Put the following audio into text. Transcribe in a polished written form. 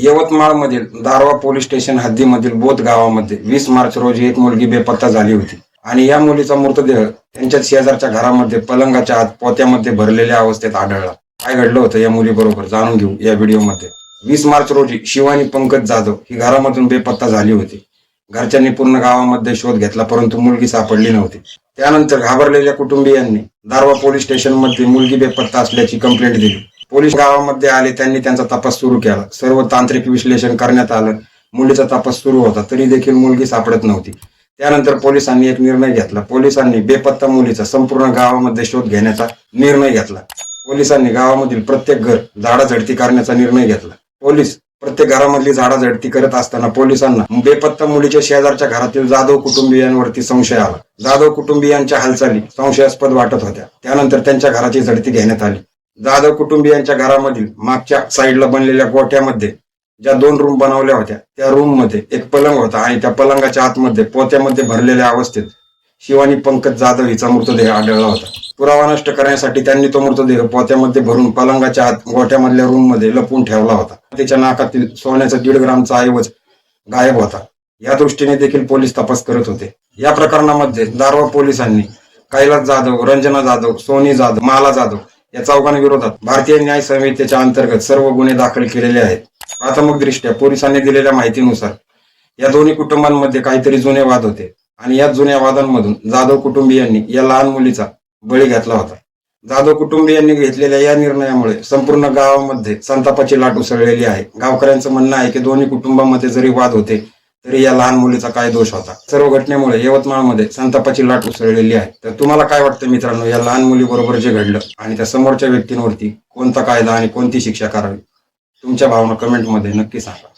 यवतमाळमधील Darwha police station हद्दीमधील both गावामध्ये 20 मार्च रोजी एक मुलगी बेपत्ता झाली होती आणि या मुलीचा मृतदेह त्यांच्या शेजारच्या घरामध्ये पलंगाच्या आत पोत्यामध्ये भरलेल्या अवस्थेत आढळला. काय घडलं होतं या मुलीबरोबर जाणून घेऊ या व्हिडिओमध्ये. 20 मार्च रोजी शिवानी पंकज जाधव ही घरामधून बेपत्ता झाली होती. घरच्यांनी पूर्ण गावामध्ये शोध घेतला परंतु मुलगी सापडली नव्हती. त्यानंतर घाबरलेल्या कुटुंबियांनी दारवा पोलीस स्टेशनमध्ये मुलगी बेपत्ता असल्याची कंप्लेंट दिली. पोलीस गावामध्ये आले, त्यांनी त्यांचा तपास सुरू केला. सर्व तांत्रिक विश्लेषण करण्यात आलं. मुलीचा तपास सुरू होता तरी देखील मुलगी सापडत नव्हती. त्यानंतर पोलिसांनी एक निर्णय घेतला. पोलिसांनी बेपत्ता मुलीचा संपूर्ण गावामध्ये शोध घेण्याचा निर्णय घेतला. पोलिसांनी गावामधील प्रत्येक घर झाडाझडती करण्याचा निर्णय घेतला. पोलीस प्रत्येक घरामधली झाडाझडती करत असताना पोलिसांना बेपत्ता मुलीच्या शेजारच्या घरातील जाधव कुटुंबियांवरती संशय आला. जाधव कुटुंबियांच्या हालचाली संशयास्पद वाटत होत्या. त्यानंतर त्यांच्या घराची झडती घेण्यात आली. जाधव कुटुंबियांच्या घरामधील मागच्या साईडला बनलेल्या गोठ्यामध्ये ज्या 2 रूम बनवल्या होत्या त्या रूम मध्ये एक पलंग होता आणि त्या पलंगाच्या आतमध्ये पोत्यामध्ये भरलेल्या अवस्थेत शिवानी पंकज जाधव हिचा मृतदेह आढळला होता. पुरावा नष्ट करण्यासाठी त्यांनी तो मृतदेह पोत्यामध्ये भरून पलंगाच्या आत गोठ्यामधल्या रूम मध्ये लपवून ठेवला होता. तिच्या नाकातील सोन्याचा 1.5 ग्रामचा ऐवज गायब होता. या दृष्टीने देखील पोलीस तपास करत होते. या प्रकरणामध्ये दारवा पोलिसांनी कैलास जाधव, रंजना जाधव, सोनी जाधव, माला जाधव या चौघांविरोधात भारतीय न्याय संहितेच्या अंतर्गत सर्व गुन्हे दाखल केलेले आहेत. प्राथमिकदृष्ट्या पोलिसांनी दिलेल्या माहितीनुसार या दोन्ही कुटुंबांमध्ये काहीतरी जुने वाद होते आणि या जुन्या वादांमधून जाधव कुटुंबियांनी या लहान मुलीचा बळी घेतला होता. जाधव कुटुंबियांनी घेतलेल्या या निर्णयामुळे संपूर्ण गावामध्ये संतापाची लाट उसळलेली आहे. गावकऱ्यांचं म्हणणं आहे की दोन्ही कुटुंबांमध्ये जरी वाद होते तरी या लहान मुलीचा काय दोष होता. सर्व घटनेमुळे यवतमाळमध्ये संतापाची लाट उसळलेली आहे. तर तुम्हाला काय वाटतं मित्रांनो, या लहान मुलीबरोबर जे घडलं आणि त्या समोरच्या व्यक्तींवरती कोणता कायदा आणि कोणती शिक्षा करावी? तुमच्या भावना कमेंटमध्ये नक्की सांगा.